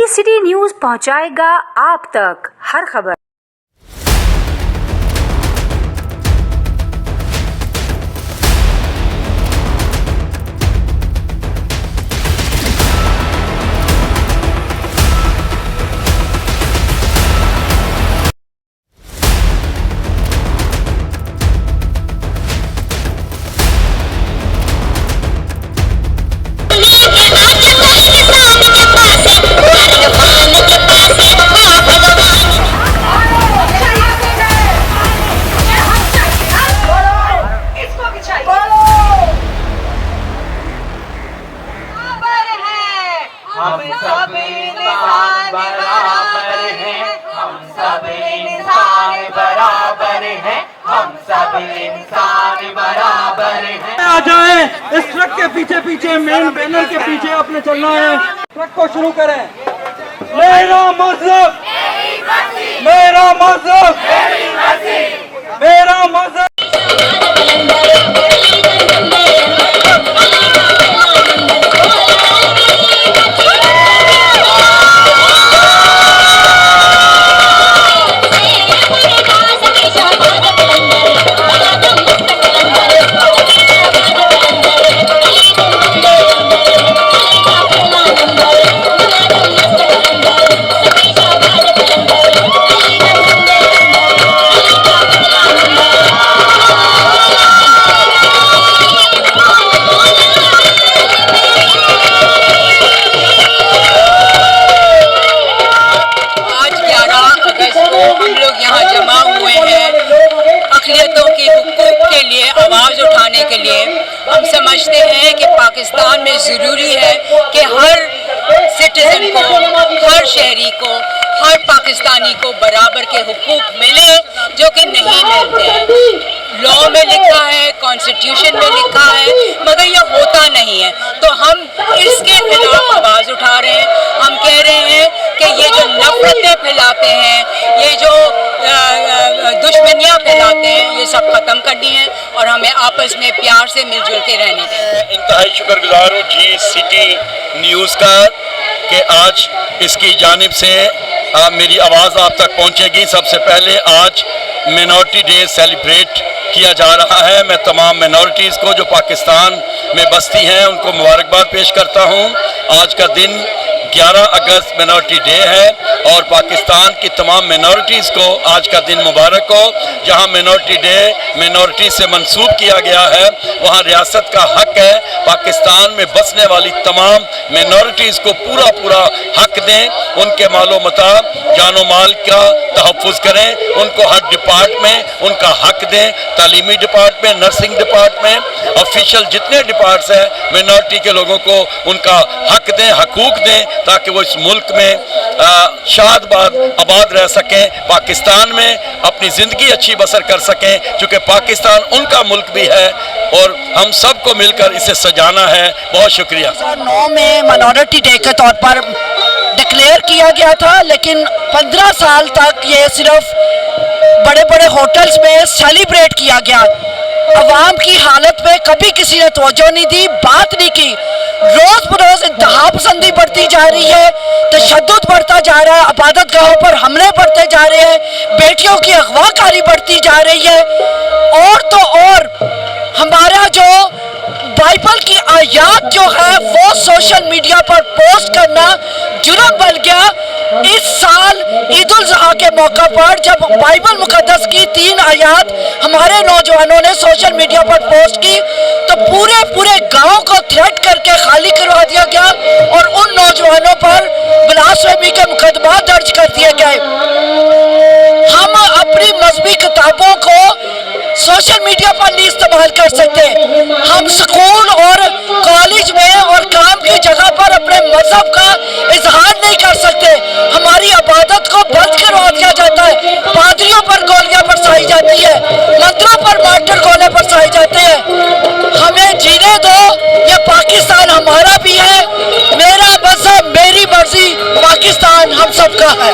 City news पहुंचाएगा आप तक हर खबर। हम सब इंसान बराबर हैं, हम सब इंसान बराबर हैं, हम सब इंसान बराबर हैं। आ जाए इस ट्रक के पीछे पीछे, मेन बैनर के पीछे अपने चलना है। ट्रक को शुरू करें। मेरा मजहब, मेरा मजहब, मेरा मजहब। आवाज उठाने के लिए हम समझते हैं कि पाकिस्तान में ज़रूरी है कि हर सिटीज़न को, हर शहरी को, हर पाकिस्तानी को बराबर के हुकूक मिले जो कि नहीं मिलते हैं। लॉ में लिखा है, कॉन्स्टिट्यूशन में लिखा है, मगर ये होता नहीं है। तो हम इसके खिलाफ आवाज़ उठा रहे हैं। हम कह रहे हैं कि ये जो नफरतें फैलाते हैं, ये जो दुश्मनियाँ फैलाते हैं, ये सब ख़त्म करनी है और हमें आपस में प्यार से मिलजुल के रहने दें। इंतहाई शुक्रगुजार हूँ जी सिटी न्यूज़ का कि आज इसकी जानिब से मेरी आवाज़ आप तक पहुँचेगी। सबसे पहले आज मिनॉरिटी डे सेलिब्रेट किया जा रहा है। मैं तमाम मिनॉरिटीज़ को जो पाकिस्तान में बसती हैं उनको मुबारकबाद पेश करता हूँ। आज का दिन 11 अगस्त मिनॉरिटी डे है और पाकिस्तान की तमाम मिनॉरिटीज़ को आज का दिन मुबारक हो। जहां मिनॉरिटी डे मिनॉरिटी से मंसूब किया गया है, वहां रियासत का हक है पाकिस्तान में बसने वाली तमाम मिनॉरिटीज़ को पूरा पूरा हक दें। उनके मालो मता जानो माल का तहफ़्फ़ुज़ करें, उनको हर डिपार्टमेंट उनका हक दें। तालीमी डिपार्टमेंट, नर्सिंग डिपार्टमेंट, ऑफिशियल जितने डिपार्ट्स हैं, मिनॉरिटी के लोगों को उनका हक दें, हकूक़ दें, ताकि वो इस मुल्क में शादबाद आबाद रह सकें, पाकिस्तान में अपनी ज़िंदगी अच्छी बसर कर सकें, क्योंकि पाकिस्तान उनका मुल्क भी है और हम सबको मिलकर इसे सजाना है। बहुत शुक्रिया। 2009 में मिनॉरिटी डे के तौर पर डिक्लेयर किया गया था, लेकिन 15 साल तक ये सिर्फ बड़े बड़े होटल्स में सेलिब्रेट किया गया। अवाम की हालत में कभी किसी ने तवज्जो नहीं दी, बात नहीं की। रोज बरोज इंतहा पसंदी बढ़ती जा रही है, तशद्दुद बढ़ता जा रहा है, इबादत गाहों पर हमले बढ़ते जा रहे हैं, बेटियों की अगवाकारी बढ़ती जा रही है। और तो और हमारा जो बाइबल की आयात जो है वो सोशल मीडिया पर पोस्ट करना जुर्म बन गया। इस साल ईद उल ज़ुहा के मौका पर जब बाइबल मुकद्दस की 3 आयात हमारे नौजवानों ने सोशल मीडिया पर पोस्ट की, तो पूरे गांव को थ्रेट करके खाली करवा दिया गया और उन नौजवानों पर ब्लास्फेमी के मुकदमा दर्ज कर दिए गए। हम अपनी मजहबी किताबों को सोशल मीडिया पर नहीं इस्तेमाल कर सकते। हम स्कूल और कॉलेज में और काम की जगह पर अपने मजहब का इजहार नहीं कर सकते। हमारी इबादत को बंद करवा दिया जाता है, पादरियों पर गोलियां बरसाई जाती है, मंदिरों पर मार्टर गोले बरसाए जाते हैं। हमें जीने दो, ये पाकिस्तान हमारा भी है। मेरा मजहब, मेरी मर्जी, पाकिस्तान हम सबका है।